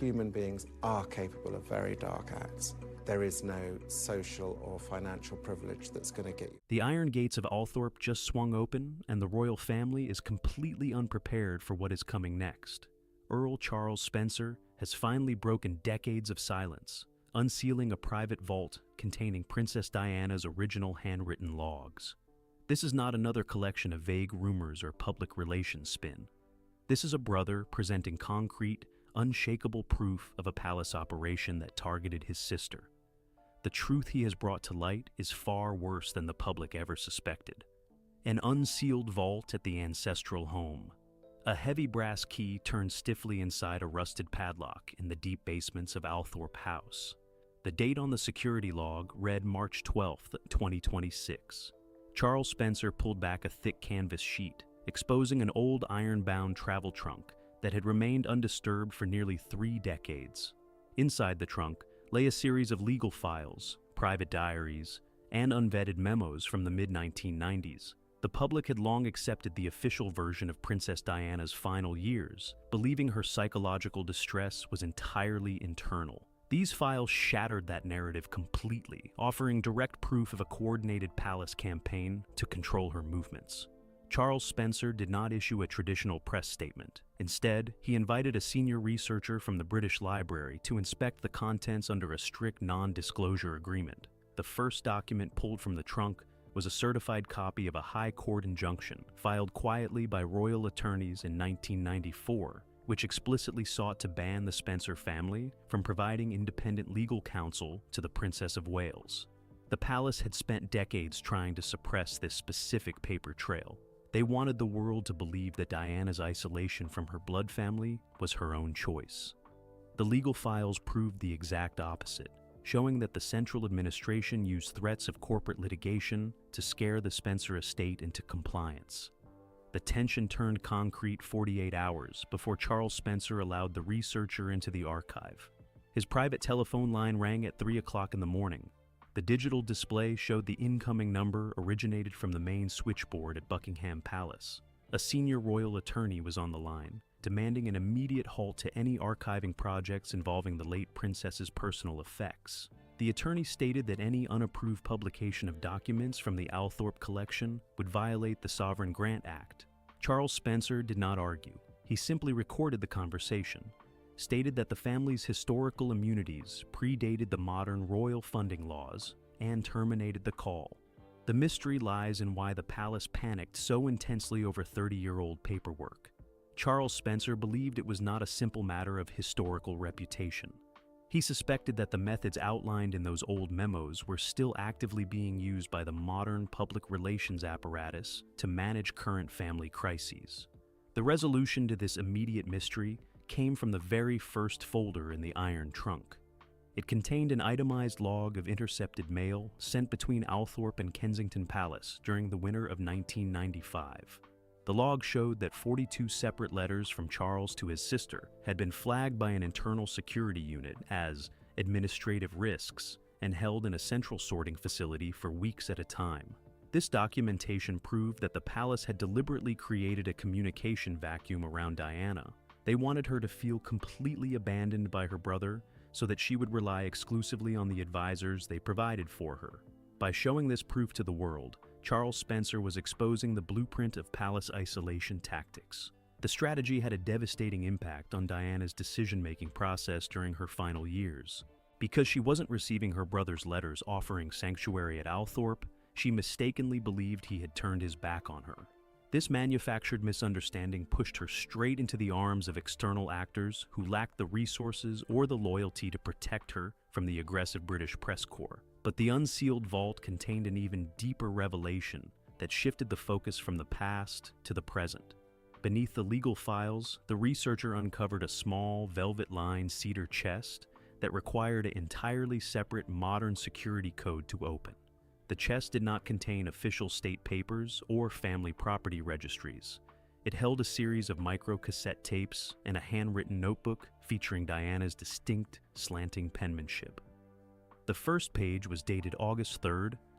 human beings are capable of very dark acts. There is no social or financial privilege that's going to get you. The iron gates of Althorp just swung open, and the royal family is completely unprepared for what is coming next. Earl Charles Spencer has finally broken decades of silence, unsealing a private vault containing Princess Diana's original handwritten logs. This is not another collection of vague rumors or public relations spin. This is a brother presenting concrete, unshakable proof of a palace operation that targeted his sister. The truth he has brought to light is far worse than the public ever suspected. An unsealed vault at the ancestral home. A heavy brass key turned stiffly inside a rusted padlock in the deep basements of Althorp House. The date on the security log read March 12, 2026. Charles Spencer pulled back a thick canvas sheet, exposing an old iron-bound travel trunk that had remained undisturbed for nearly 3 decades. Inside the trunk lay a series of legal files, private diaries, and unvetted memos from the mid-1990s. The public had long accepted the official version of Princess Diana's final years, believing her psychological distress was entirely internal. These files shattered that narrative completely, offering direct proof of a coordinated palace campaign to control her movements. Charles Spencer did not issue a traditional press statement. Instead, he invited a senior researcher from the British Library to inspect the contents under a strict non-disclosure agreement. The first document pulled from the trunk was a certified copy of a High Court injunction filed quietly by royal attorneys in 1994, which explicitly sought to ban the Spencer family from providing independent legal counsel to the Princess of Wales. The palace had spent decades trying to suppress this specific paper trail. They wanted the world to believe that Diana's isolation from her blood family was her own choice. The legal files proved the exact opposite, showing that the central administration used threats of corporate litigation to scare the Spencer estate into compliance. The tension turned concrete 48 hours before Charles Spencer allowed the researcher into the archive. His private telephone line rang at 3 o'clock in the morning. The digital display showed the incoming number originated from the main switchboard at Buckingham Palace. A senior royal attorney was on the line, demanding an immediate halt to any archiving projects involving the late princess's personal effects. The attorney stated that any unapproved publication of documents from the Althorp collection would violate the Sovereign Grant Act. Charles Spencer did not argue. He simply recorded the conversation, stated that the family's historical immunities predated the modern royal funding laws, and terminated the call. The mystery lies in why the palace panicked so intensely over 30-year-old paperwork. Charles Spencer believed it was not a simple matter of historical reputation. He suspected that the methods outlined in those old memos were still actively being used by the modern public relations apparatus to manage current family crises. The resolution to this immediate mystery came from the very first folder in the iron trunk. It contained an itemized log of intercepted mail sent between Althorp and Kensington Palace during the winter of 1995. The log showed that 42 separate letters from Charles to his sister had been flagged by an internal security unit as administrative risks and held in a central sorting facility for weeks at a time. This documentation proved that the palace had deliberately created a communication vacuum around Diana. They wanted her to feel completely abandoned by her brother so that she would rely exclusively on the advisors they provided for her. By showing this proof to the world, Charles Spencer was exposing the blueprint of palace isolation tactics. The strategy had a devastating impact on Diana's decision-making process during her final years. Because she wasn't receiving her brother's letters offering sanctuary at Althorp, she mistakenly believed he had turned his back on her. This manufactured misunderstanding pushed her straight into the arms of external actors who lacked the resources or the loyalty to protect her from the aggressive British press corps. But the unsealed vault contained an even deeper revelation that shifted the focus from the past to the present. Beneath the legal files, the researcher uncovered a small, velvet-lined cedar chest that required an entirely separate modern security code to open. The chest did not contain official state papers or family property registries. It held a series of micro-cassette tapes and a handwritten notebook featuring Diana's distinct, slanting penmanship. The first page was dated August 3,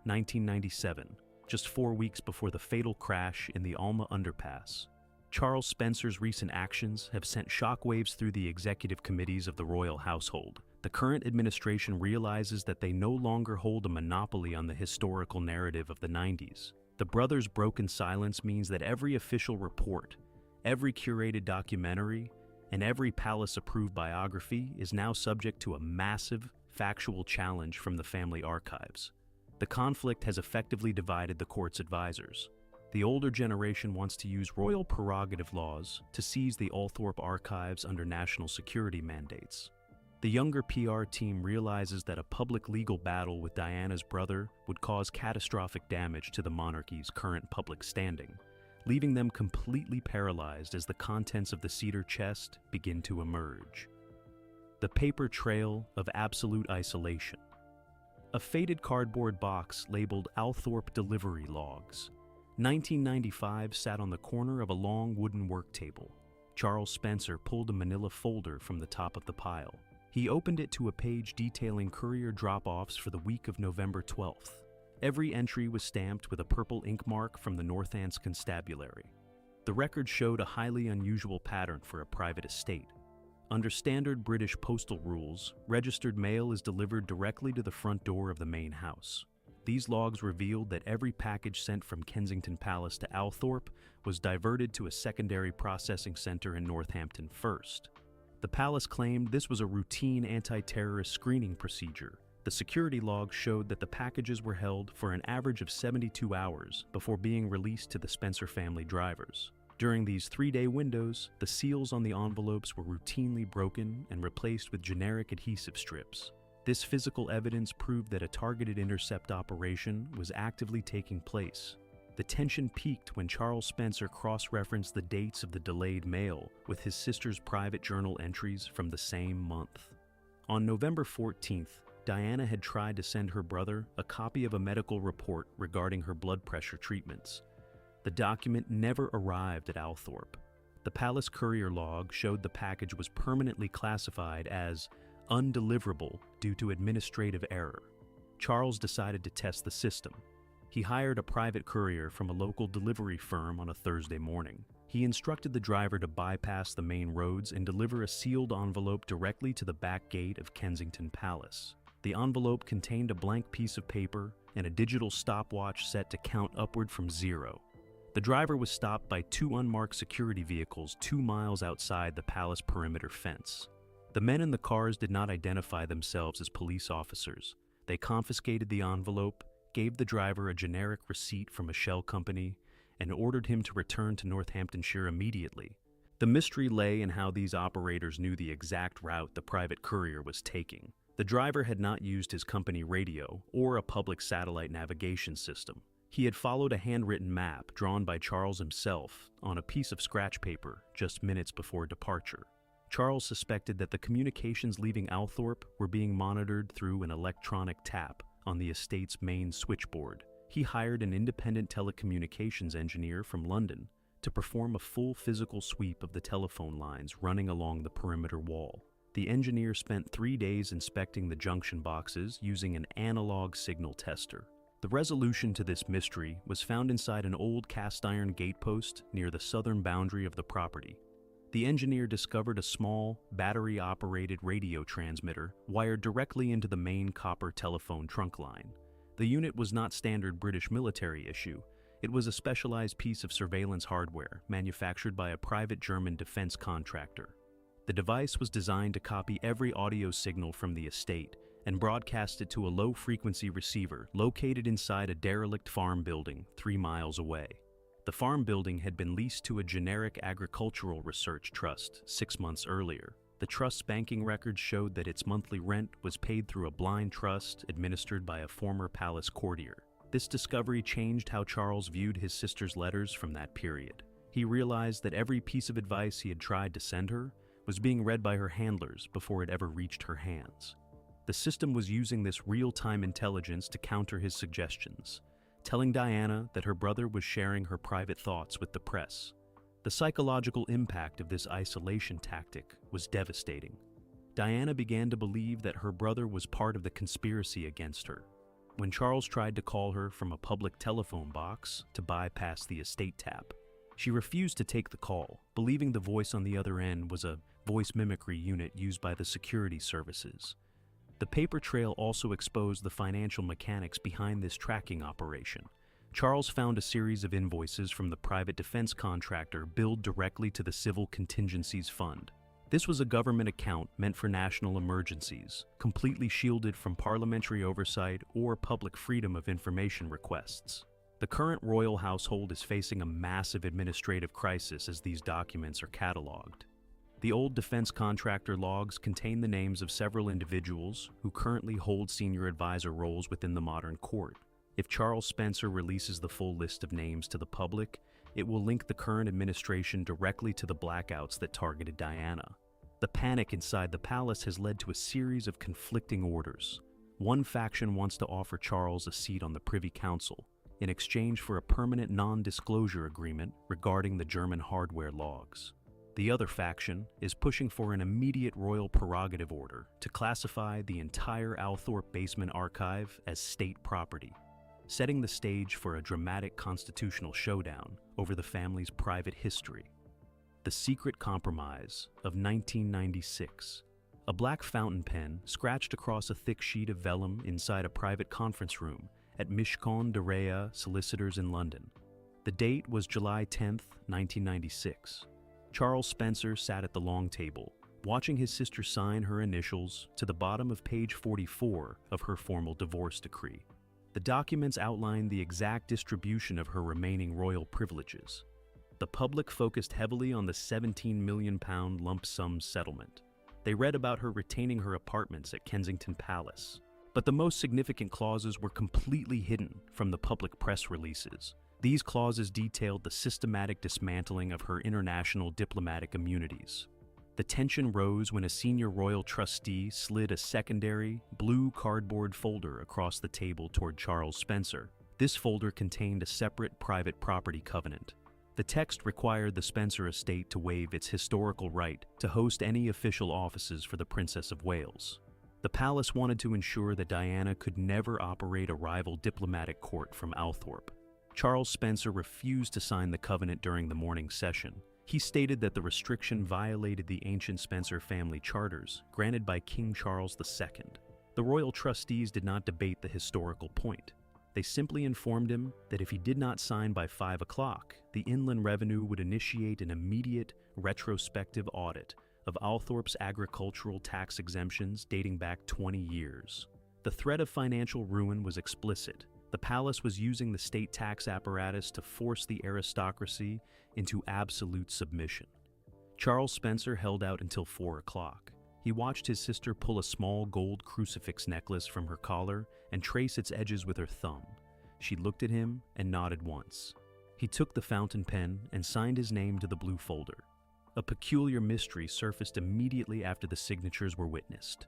1997, just 4 weeks before the fatal crash in the Alma underpass. Charles Spencer's recent actions have sent shockwaves through the executive committees of the royal household. The current administration realizes that they no longer hold a monopoly on the historical narrative of the 90s. The brothers' broken silence means that every official report, every curated documentary, and every palace-approved biography is now subject to a massive, factual challenge from the family archives. The conflict has effectively divided the court's advisors. The older generation wants to use royal prerogative laws to seize the Althorp archives under national security mandates. The younger PR team realizes that a public legal battle with Diana's brother would cause catastrophic damage to the monarchy's current public standing, leaving them completely paralyzed as the contents of the cedar chest begin to emerge. The paper trail of absolute isolation. A faded cardboard box labeled Althorp Delivery Logs. 1995 sat on the corner of a long wooden work table. Charles Spencer pulled a manila folder from the top of the pile. He opened it to a page detailing courier drop-offs for the week of November 12th. Every entry was stamped with a purple ink mark from the Northants Constabulary. The record showed a highly unusual pattern for a private estate. Under standard British postal rules, registered mail is delivered directly to the front door of the main house. These logs revealed that every package sent from Kensington Palace to Althorp was diverted to a secondary processing center in Northampton first. The palace claimed this was a routine anti-terrorist screening procedure. The security logs showed that the packages were held for an average of 72 hours before being released to the Spencer family drivers. During these 3-day windows, the seals on the envelopes were routinely broken and replaced with generic adhesive strips. This physical evidence proved that a targeted intercept operation was actively taking place. The tension peaked when Charles Spencer cross-referenced the dates of the delayed mail with his sister's private journal entries from the same month. On November 14th, Diana had tried to send her brother a copy of a medical report regarding her blood pressure treatments. The document never arrived at Althorp. The palace courier log showed the package was permanently classified as undeliverable due to administrative error. Charles decided to test the system. He hired a private courier from a local delivery firm on a Thursday morning. He instructed the driver to bypass the main roads and deliver a sealed envelope directly to the back gate of Kensington Palace. The envelope contained a blank piece of paper and a digital stopwatch set to count upward from 0. The driver was stopped by 2 unmarked security vehicles 2 miles outside the palace perimeter fence. The men in the cars did not identify themselves as police officers. They confiscated the envelope, gave the driver a generic receipt from a shell company, and ordered him to return to Northamptonshire immediately. The mystery lay in how these operators knew the exact route the private courier was taking. The driver had not used his company radio or a public satellite navigation system. He had followed a handwritten map drawn by Charles himself on a piece of scratch paper just minutes before departure. Charles suspected that the communications leaving Althorp were being monitored through an electronic tap on the estate's main switchboard. He hired an independent telecommunications engineer from London to perform a full physical sweep of the telephone lines running along the perimeter wall. The engineer spent 3 days inspecting the junction boxes using an analog signal tester. The resolution to this mystery was found inside an old cast-iron gatepost near the southern boundary of the property. The engineer discovered a small, battery-operated radio transmitter wired directly into the main copper telephone trunk line. The unit was not standard British military issue. It was a specialized piece of surveillance hardware manufactured by a private German defense contractor. The device was designed to copy every audio signal from the estate and broadcast it to a low-frequency receiver located inside a derelict farm building 3 miles away. The farm building had been leased to a generic agricultural research trust 6 months earlier. The trust's banking records showed that its monthly rent was paid through a blind trust administered by a former palace courtier. This discovery changed how Charles viewed his sister's letters from that period. He realized that every piece of advice he had tried to send her was being read by her handlers before it ever reached her hands. The system was using this real-time intelligence to counter his suggestions, telling Diana that her brother was sharing her private thoughts with the press. The psychological impact of this isolation tactic was devastating. Diana began to believe that her brother was part of the conspiracy against her. When Charles tried to call her from a public telephone box to bypass the estate tap, She refused to take the call, believing the voice on the other end was a voice mimicry unit used by the security services. The paper trail also exposed the financial mechanics behind this tracking operation. Charles found a series of invoices from the private defense contractor billed directly to the Civil Contingencies Fund. This was a government account meant for national emergencies, completely shielded from parliamentary oversight or public freedom of information requests. The current royal household is facing a massive administrative crisis as these documents are cataloged. The old defense contractor logs contain the names of several individuals who currently hold senior advisor roles within the modern court. If Charles Spencer releases the full list of names to the public, it will link the current administration directly to the blackouts that targeted Diana. The panic inside the palace has led to a series of conflicting orders. One faction wants to offer Charles a seat on the Privy Council in exchange for a permanent non-disclosure agreement regarding the German hardware logs. The other faction is pushing for an immediate royal prerogative order to classify the entire Althorp basement archive as state property, setting the stage for a dramatic constitutional showdown over the family's private history. The Secret Compromise of 1996. A black fountain pen scratched across a thick sheet of vellum inside a private conference room at Mishcon de Rea Solicitors in London. The date was July 10, 1996. Charles Spencer sat at the long table, watching his sister sign her initials to the bottom of page 44 of her formal divorce decree. The documents outlined the exact distribution of her remaining royal privileges. The public focused heavily on the £17 million lump sum settlement. They read about her retaining her apartments at Kensington Palace. But the most significant clauses were completely hidden from the public press releases. These clauses detailed the systematic dismantling of her international diplomatic immunities. The tension rose when a senior royal trustee slid a secondary, blue cardboard folder across the table toward Charles Spencer. This folder contained a separate private property covenant. The text required the Spencer estate to waive its historical right to host any official offices for the Princess of Wales. The palace wanted to ensure that Diana could never operate a rival diplomatic court from Althorp. Charles Spencer refused to sign the covenant during the morning session. He stated that the restriction violated the ancient Spencer family charters granted by King Charles II. The royal trustees did not debate the historical point. They simply informed him that if he did not sign by 5 o'clock, the Inland Revenue would initiate an immediate retrospective audit of Althorp's agricultural tax exemptions dating back 20 years. The threat of financial ruin was explicit. The palace was using the state tax apparatus to force the aristocracy into absolute submission. Charles Spencer held out until 4 o'clock. He watched his sister pull a small gold crucifix necklace from her collar and trace its edges with her thumb. She looked at him and nodded once. He took the fountain pen and signed his name to the blue folder. A peculiar mystery surfaced immediately after the signatures were witnessed.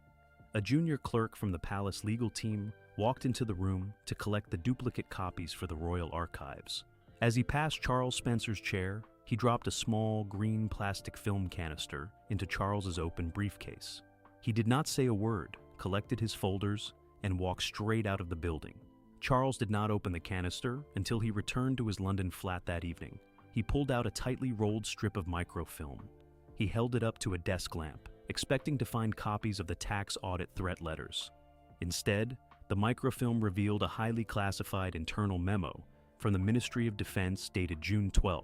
A junior clerk from the palace legal team walked into the room to collect the duplicate copies for the royal archives. As he passed Charles Spencer's chair, he dropped a small green plastic film canister into Charles's open briefcase. He did not say a word, collected his folders, and walked straight out of the building. Charles did not open the canister until he returned to his London flat that evening. He pulled out a tightly rolled strip of microfilm. He held it up to a desk lamp, expecting to find copies of the tax audit threat letters. Instead, the microfilm revealed a highly classified internal memo from the Ministry of Defense dated June 12,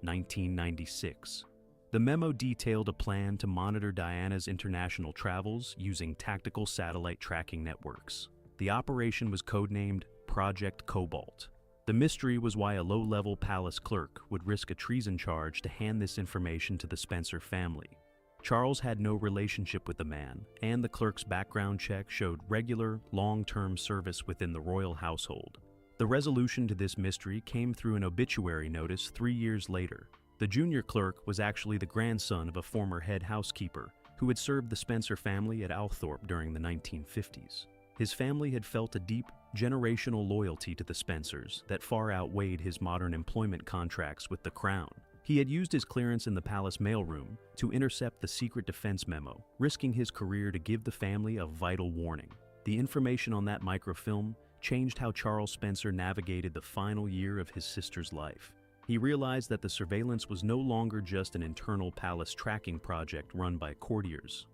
1996. The memo detailed a plan to monitor Diana's international travels using tactical satellite tracking networks. The operation was codenamed Project Cobalt. The mystery was why a low-level palace clerk would risk a treason charge to hand this information to the Spencer family. Charles had no relationship with the man, and the clerk's background check showed regular, long-term service within the royal household. The resolution to this mystery came through an obituary notice 3 years later. The junior clerk was actually the grandson of a former head housekeeper who had served the Spencer family at Althorp during the 1950s. His family had felt a deep, generational loyalty to the Spencers that far outweighed his modern employment contracts with the Crown. He had used his clearance in the palace mailroom to intercept the secret defense memo, risking his career to give the family a vital warning. The information on that microfilm changed how Charles Spencer navigated the final year of his sister's life. He realized that the surveillance was no longer just an internal palace tracking project run by courtiers.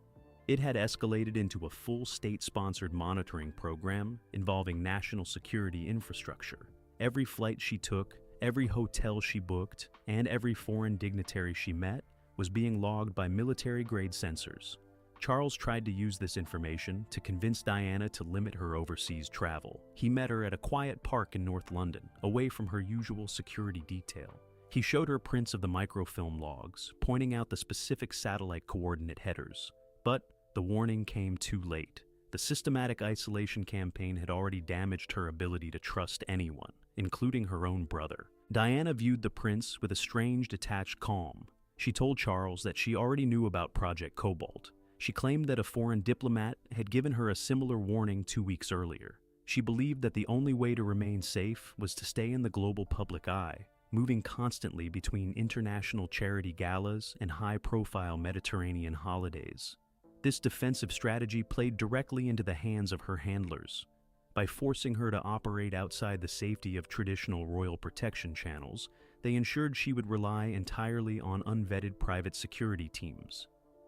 It had escalated into a full state-sponsored monitoring program involving national security infrastructure. Every flight she took, every hotel she booked, and every foreign dignitary she met was being logged by military-grade sensors. Charles tried to use this information to convince Diana to limit her overseas travel. He met her at a quiet park in North London, away from her usual security detail. He showed her prints of the microfilm logs, pointing out the specific satellite coordinate headers. But the warning came too late. The systematic isolation campaign had already damaged her ability to trust anyone, including her own brother. Diana viewed the prints with a strange, detached calm. She told Charles that she already knew about Project Cobalt. She claimed that a foreign diplomat had given her a similar warning 2 weeks earlier. She believed that the only way to remain safe was to stay in the global public eye, moving constantly between international charity galas and high-profile Mediterranean holidays. This defensive strategy played directly into the hands of her handlers. By forcing her to operate outside the safety of traditional royal protection channels, they ensured she would rely entirely on unvetted private security teams.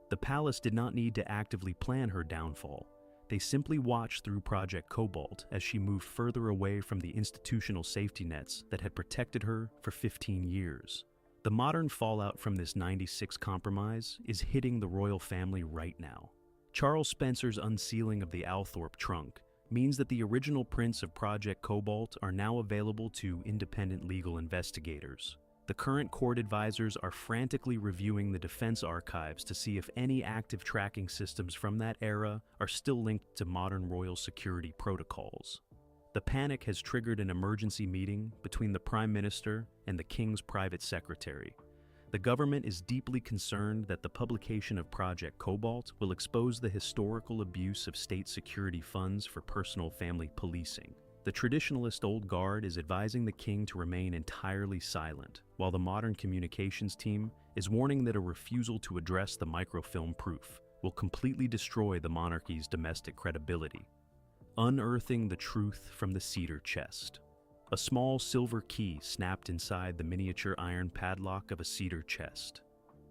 The palace did not need to actively plan her downfall. They simply watched through Project Cobalt as she moved further away from the institutional safety nets that had protected her for 15 years. The modern fallout from this '96 compromise is hitting the royal family right now. Charles Spencer's unsealing of the Althorp trunk means that the original prints of Project Cobalt are now available to independent legal investigators. The current court advisors are frantically reviewing the defense archives to see if any active tracking systems from that era are still linked to modern royal security protocols. The panic has triggered an emergency meeting between the Prime Minister and the King's private secretary. The government is deeply concerned that the publication of Project Cobalt will expose the historical abuse of state security funds for personal family policing. The traditionalist old guard is advising the king to remain entirely silent, while the modern communications team is warning that a refusal to address the microfilm proof will completely destroy the monarchy's domestic credibility. Unearthing the truth from the cedar chest. A small silver key snapped inside the miniature iron padlock of a cedar chest.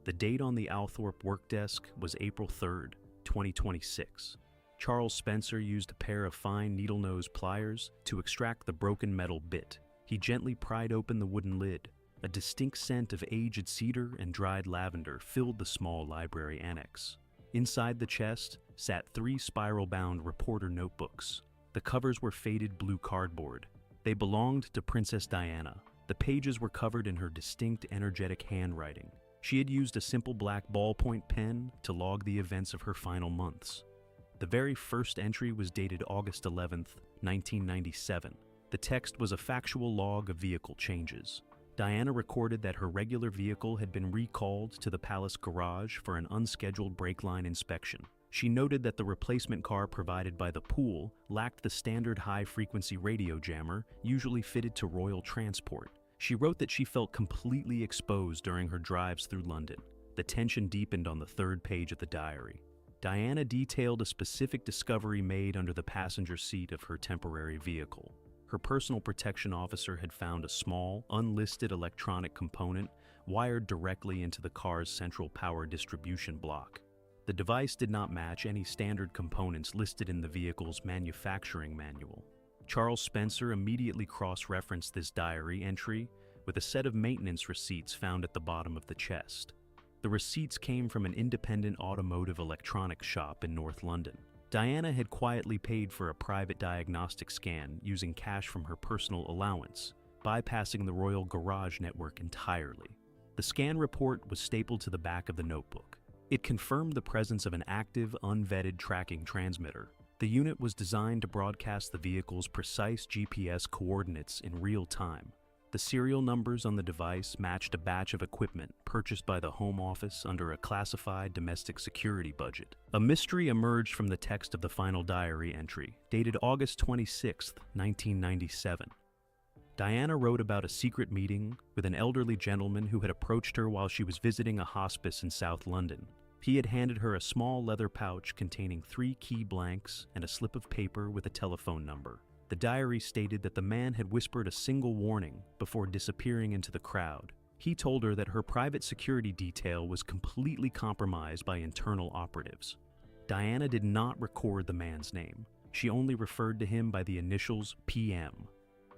The date on the Althorp work desk was April 3rd, 2026. Charles Spencer used a pair of fine needle-nose pliers to extract the broken metal bit. He gently pried open the wooden lid. A distinct scent of aged cedar and dried lavender filled the small library annex. Inside the chest sat 3 spiral-bound reporter notebooks. The covers were faded blue cardboard. They belonged to Princess Diana. The pages were covered in her distinct, energetic handwriting. She had used a simple black ballpoint pen to log the events of her final months. The very first entry was dated August 11th, 1997. The text was a factual log of vehicle changes. Diana recorded that her regular vehicle had been recalled to the palace garage for an unscheduled brake line inspection. She noted that the replacement car provided by the pool lacked the standard high-frequency radio jammer usually fitted to royal transport. She wrote that she felt completely exposed during her drives through London. The tension deepened on the 3rd page of the diary. Diana detailed a specific discovery made under the passenger seat of her temporary vehicle. Her personal protection officer had found a small, unlisted electronic component wired directly into the car's central power distribution block. The device did not match any standard components listed in the vehicle's manufacturing manual. Charles Spencer immediately cross-referenced this diary entry with a set of maintenance receipts found at the bottom of the chest. The receipts came from an independent automotive electronics shop in North London. Diana had quietly paid for a private diagnostic scan using cash from her personal allowance, bypassing the royal garage network entirely. The scan report was stapled to the back of the notebook. It confirmed the presence of an active, unvetted tracking transmitter. The unit was designed to broadcast the vehicle's precise GPS coordinates in real time. The serial numbers on the device matched a batch of equipment purchased by the Home Office under a classified domestic security budget. A mystery emerged from the text of the final diary entry, dated August 26, 1997. Diana wrote about a secret meeting with an elderly gentleman who had approached her while she was visiting a hospice in South London. He had handed her a small leather pouch containing 3 key blanks and a slip of paper with a telephone number. The diary stated that the man had whispered a single warning before disappearing into the crowd. He told her that her private security detail was completely compromised by internal operatives. Diana did not record the man's name. She only referred to him by the initials PM.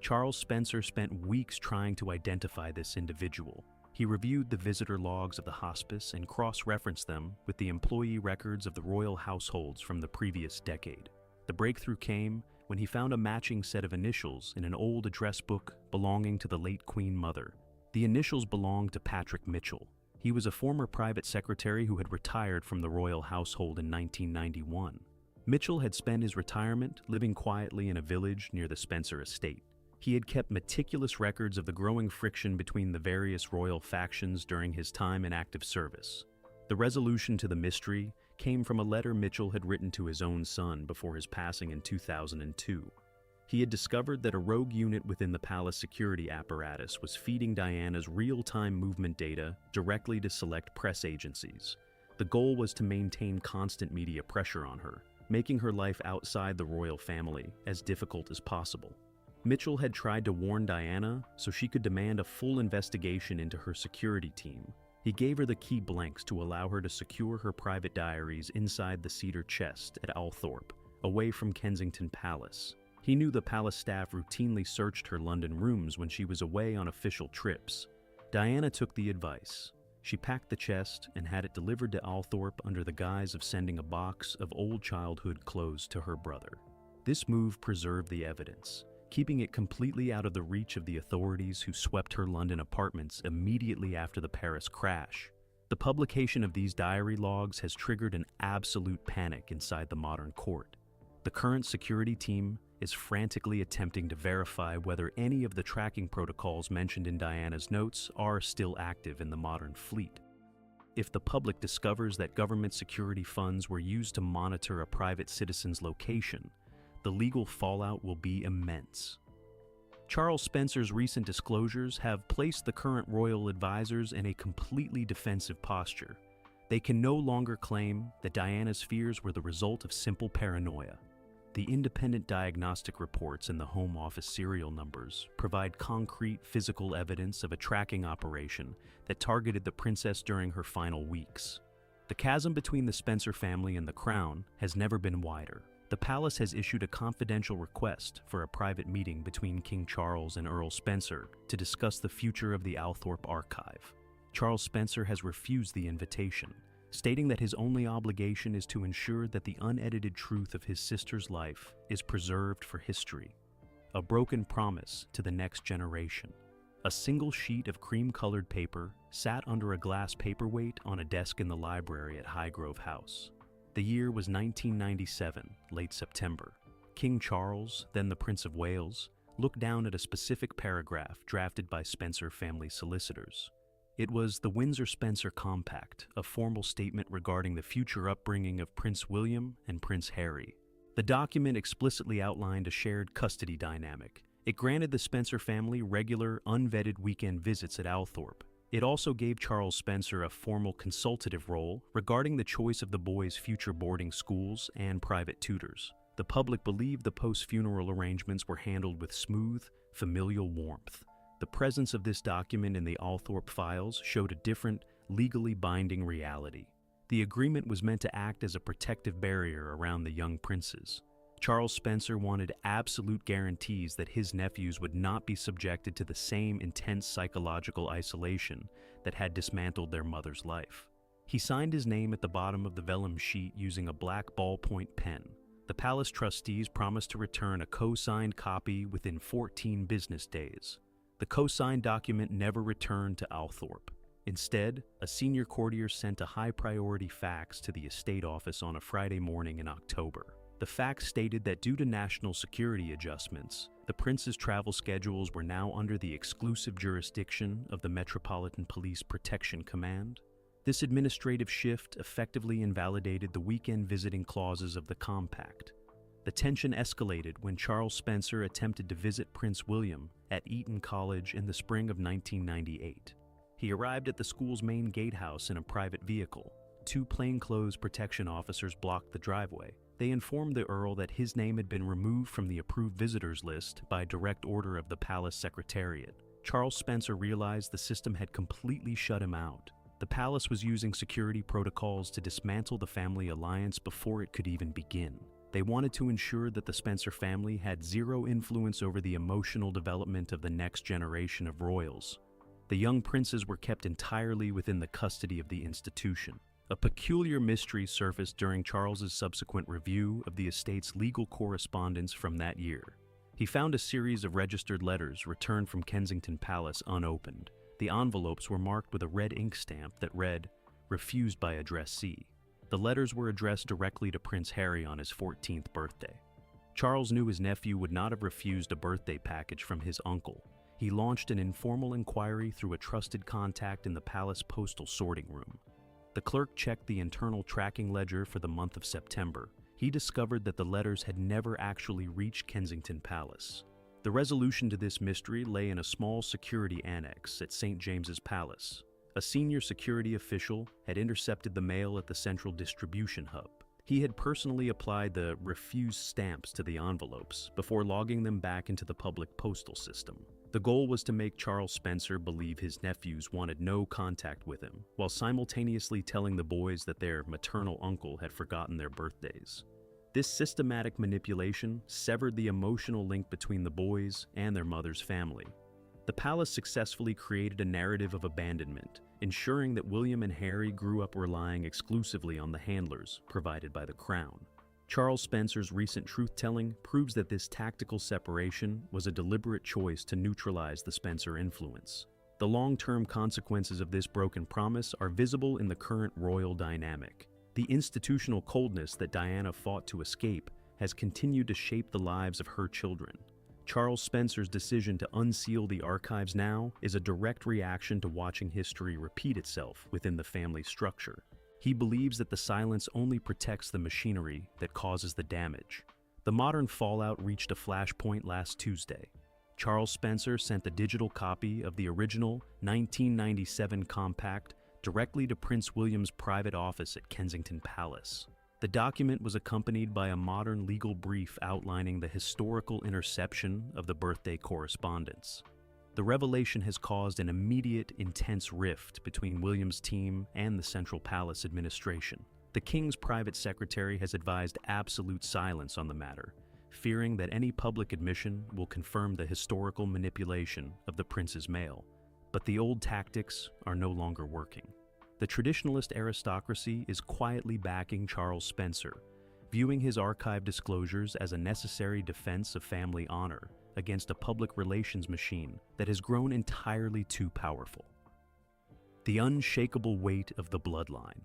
Charles Spencer spent weeks trying to identify this individual. He reviewed the visitor logs of the hospice and cross-referenced them with the employee records of the royal households from the previous decade. The breakthrough came when he found a matching set of initials in an old address book belonging to the late Queen Mother. The initials belonged to Patrick Mitchell. He was a former private secretary who had retired from the royal household in 1991. Mitchell had spent his retirement living quietly in a village near the Spencer estate. He had kept meticulous records of the growing friction between the various royal factions during his time in active service. The resolution to the mystery came from a letter Mitchell had written to his own son before his passing in 2002. He had discovered that a rogue unit within the palace security apparatus was feeding Diana's real-time movement data directly to select press agencies. The goal was to maintain constant media pressure on her, making her life outside the royal family as difficult as possible. Mitchell had tried to warn Diana so she could demand a full investigation into her security team. He gave her the key blanks to allow her to secure her private diaries inside the cedar chest at Althorpe, away from Kensington Palace. He knew the palace staff routinely searched her London rooms when she was away on official trips. Diana took the advice. She packed the chest and had it delivered to Althorpe under the guise of sending a box of old childhood clothes to her brother. This move preserved the evidence, keeping it completely out of the reach of the authorities who swept her London apartments immediately after the Paris crash. The publication of these diary logs has triggered an absolute panic inside the modern court. The current security team is frantically attempting to verify whether any of the tracking protocols mentioned in Diana's notes are still active in the modern fleet. If the public discovers that government security funds were used to monitor a private citizen's location, the legal fallout will be immense. Charles Spencer's recent disclosures have placed the current royal advisors in a completely defensive posture. They can no longer claim that Diana's fears were the result of simple paranoia. The independent diagnostic reports and the Home Office serial numbers provide concrete physical evidence of a tracking operation that targeted the princess during her final weeks. The chasm between the Spencer family and the crown has never been wider. The palace has issued a confidential request for a private meeting between King Charles and Earl Spencer to discuss the future of the Althorpe archive. Charles Spencer has refused the invitation, stating that his only obligation is to ensure that the unedited truth of his sister's life is preserved for history. A broken promise to the next generation. A single sheet of cream-colored paper sat under a glass paperweight on a desk in the library at Highgrove House. The year was 1997, late September. King Charles, then the Prince of Wales, looked down at a specific paragraph drafted by Spencer family solicitors. It was the Windsor-Spencer Compact, a formal statement regarding the future upbringing of Prince William and Prince Harry. The document explicitly outlined a shared custody dynamic. It granted the Spencer family regular, unvetted weekend visits at Althorpe. It also gave Charles Spencer a formal consultative role regarding the choice of the boys' future boarding schools and private tutors. The public believed the post-funeral arrangements were handled with smooth, familial warmth. The presence of this document in the Althorpe files showed a different, legally binding reality. The agreement was meant to act as a protective barrier around the young princes. Charles Spencer wanted absolute guarantees that his nephews would not be subjected to the same intense psychological isolation that had dismantled their mother's life. He signed his name at the bottom of the vellum sheet using a black ballpoint pen. The palace trustees promised to return a co-signed copy within 14 business days. The co-signed document never returned to Althorpe. Instead, a senior courtier sent a high-priority fax to the estate office on a Friday morning in October. The fax stated that due to national security adjustments, the prince's travel schedules were now under the exclusive jurisdiction of the Metropolitan Police Protection Command. This administrative shift effectively invalidated the weekend visiting clauses of the compact. The tension escalated when Charles Spencer attempted to visit Prince William at Eton College in the spring of 1998. He arrived at the school's main gatehouse in a private vehicle. Two plainclothes protection officers blocked the driveway. They informed the Earl that his name had been removed from the approved visitors list by direct order of the palace secretariat. Charles Spencer realized the system had completely shut him out. The palace was using security protocols to dismantle the family alliance before it could even begin. They wanted to ensure that the Spencer family had zero influence over the emotional development of the next generation of royals. The young princes were kept entirely within the custody of the institution. A peculiar mystery surfaced during Charles's subsequent review of the estate's legal correspondence from that year. He found a series of registered letters returned from Kensington Palace unopened. The envelopes were marked with a red ink stamp that read, "Refused by addressee." The letters were addressed directly to Prince Harry on his 14th birthday. Charles knew his nephew would not have refused a birthday package from his uncle. He launched an informal inquiry through a trusted contact in the palace postal sorting room. The clerk checked the internal tracking ledger for the month of September. He discovered that the letters had never actually reached Kensington Palace. The resolution to this mystery lay in a small security annex at St. James's Palace. A senior security official had intercepted the mail at the central distribution hub. He had personally applied the refused stamps to the envelopes before logging them back into the public postal system. The goal was to make Charles Spencer believe his nephews wanted no contact with him, while simultaneously telling the boys that their maternal uncle had forgotten their birthdays. This systematic manipulation severed the emotional link between the boys and their mother's family. The palace successfully created a narrative of abandonment, ensuring that William and Harry grew up relying exclusively on the handlers provided by the crown. Charles Spencer's recent truth-telling proves that this tactical separation was a deliberate choice to neutralize the Spencer influence. The long-term consequences of this broken promise are visible in the current royal dynamic. The institutional coldness that Diana fought to escape has continued to shape the lives of her children. Charles Spencer's decision to unseal the archives now is a direct reaction to watching history repeat itself within the family structure. He believes that the silence only protects the machinery that causes the damage. The modern fallout reached a flashpoint last Tuesday. Charles Spencer sent the digital copy of the original 1997 compact directly to Prince William's private office at Kensington Palace. The document was accompanied by a modern legal brief outlining the historical interception of the birthday correspondence. The revelation has caused an immediate, intense rift between William's team and the Central Palace administration. The King's private secretary has advised absolute silence on the matter, fearing that any public admission will confirm the historical manipulation of the prince's mail. But the old tactics are no longer working. The traditionalist aristocracy is quietly backing Charles Spencer, viewing his archive disclosures as a necessary defense of family honor against a public relations machine that has grown entirely too powerful. The unshakable weight of the bloodline.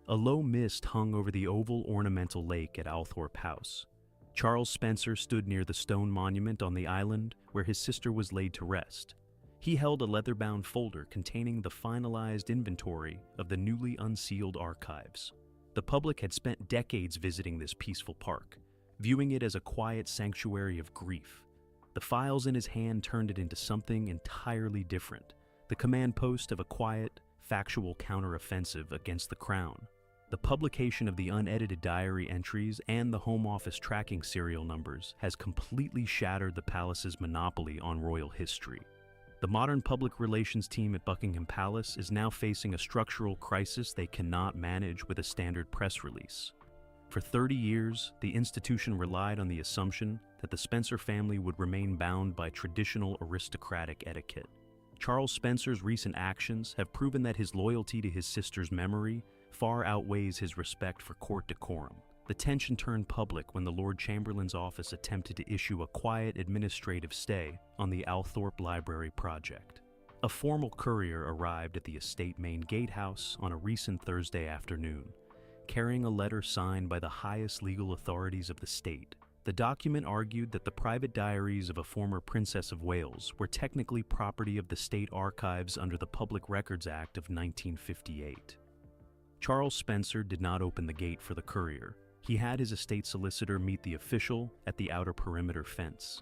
A low mist hung over the oval ornamental lake at Althorpe House. Charles Spencer stood near the stone monument on the island where his sister was laid to rest. He held a leather-bound folder containing the finalized inventory of the newly unsealed archives. The public had spent decades visiting this peaceful park, viewing it as a quiet sanctuary of grief. The files in his hand turned it into something entirely different, the command post of a quiet, factual counteroffensive against the crown. The publication of the unedited diary entries and the Home Office tracking serial numbers has completely shattered the palace's monopoly on royal history. The modern public relations team at Buckingham Palace is now facing a structural crisis they cannot manage with a standard press release. For 30 years, the institution relied on the assumption that the Spencer family would remain bound by traditional aristocratic etiquette. Charles Spencer's recent actions have proven that his loyalty to his sister's memory far outweighs his respect for court decorum. The tension turned public when the Lord Chamberlain's office attempted to issue a quiet administrative stay on the Althorpe Library project. A formal courier arrived at the estate main gatehouse on a recent Thursday afternoon, carrying a letter signed by the highest legal authorities of the state. The document argued that the private diaries of a former Princess of Wales were technically property of the state archives under the Public Records Act of 1958. Charles Spencer did not open the gate for the courier. He had his estate solicitor meet the official at the outer perimeter fence.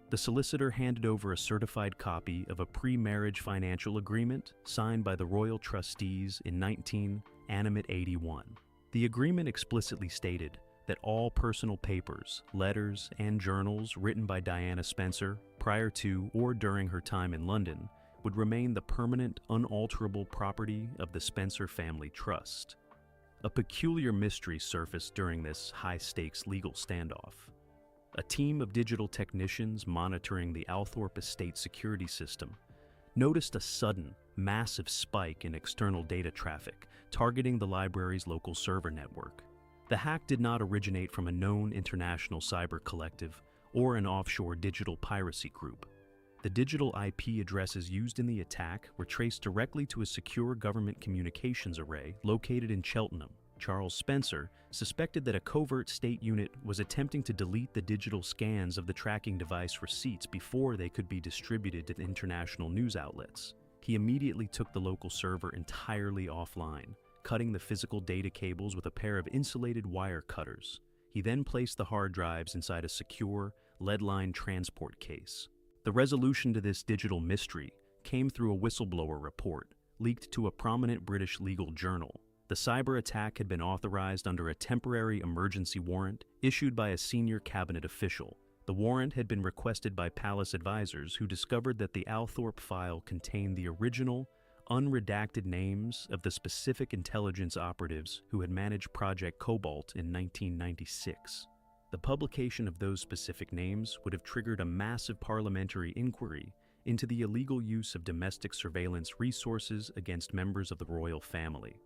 The solicitor handed over a certified copy of a pre-marriage financial agreement signed by the royal trustees in 1981. The agreement explicitly stated that all personal papers, letters, and journals written by Diana Spencer prior to or during her time in London would remain the permanent, unalterable property of the Spencer Family Trust. A peculiar mystery surfaced during this high-stakes legal standoff. A team of digital technicians monitoring the Althorpe estate security system noticed a sudden, massive spike in external data traffic targeting the library's local server network. The hack did not originate from a known international cyber collective or an offshore digital piracy group. The digital IP addresses used in the attack were traced directly to a secure government communications array located in Cheltenham. Charles Spencer suspected that a covert state unit was attempting to delete the digital scans of the tracking device receipts before they could be distributed to the international news outlets. He immediately took the local server entirely offline, cutting the physical data cables with a pair of insulated wire cutters. He then placed the hard drives inside a secure, lead-lined transport case. The resolution to this digital mystery came through a whistleblower report leaked to a prominent British legal journal. The cyber attack had been authorized under a temporary emergency warrant issued by a senior cabinet official. The warrant had been requested by Palace advisors who discovered that the Althorpe file contained the original, unredacted names of the specific intelligence operatives who had managed Project Cobalt in 1996. The publication of those specific names would have triggered a massive parliamentary inquiry into the illegal use of domestic surveillance resources against members of the royal family.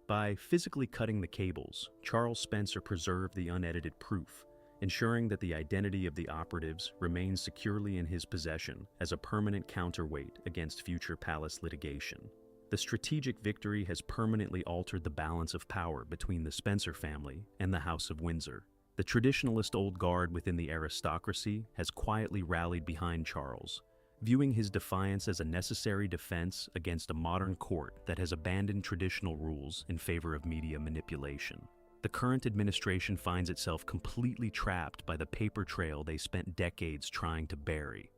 By physically cutting the cables, Charles Spencer preserved the unedited proof, ensuring that the identity of the operatives remained securely in his possession as a permanent counterweight against future palace litigation. The strategic victory has permanently altered the balance of power between the Spencer family and the House of Windsor. The traditionalist old guard within the aristocracy has quietly rallied behind Charles, viewing his defiance as a necessary defense against a modern court that has abandoned traditional rules in favor of media manipulation. The current administration finds itself completely trapped by the paper trail they spent decades trying to bury.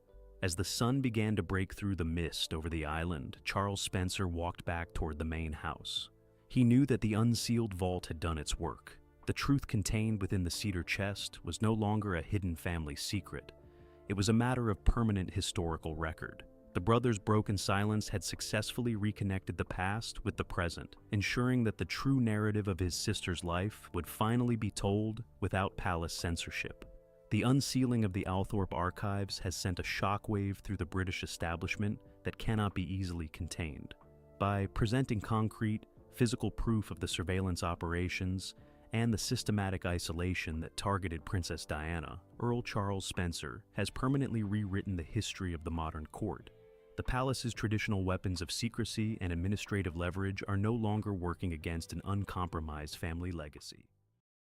As the sun began to break through the mist over the island, Charles Spencer walked back toward the main house. He knew that the unsealed vault had done its work. The truth contained within the cedar chest was no longer a hidden family secret. It was a matter of permanent historical record. The brothers' broken silence had successfully reconnected the past with the present, ensuring that the true narrative of his sister's life would finally be told without palace censorship. The unsealing of the Althorpe archives has sent a shockwave through the British establishment that cannot be easily contained. By presenting concrete, physical proof of the surveillance operations and the systematic isolation that targeted Princess Diana, Earl Charles Spencer has permanently rewritten the history of the modern court. The palace's traditional weapons of secrecy and administrative leverage are no longer working against an uncompromised family legacy.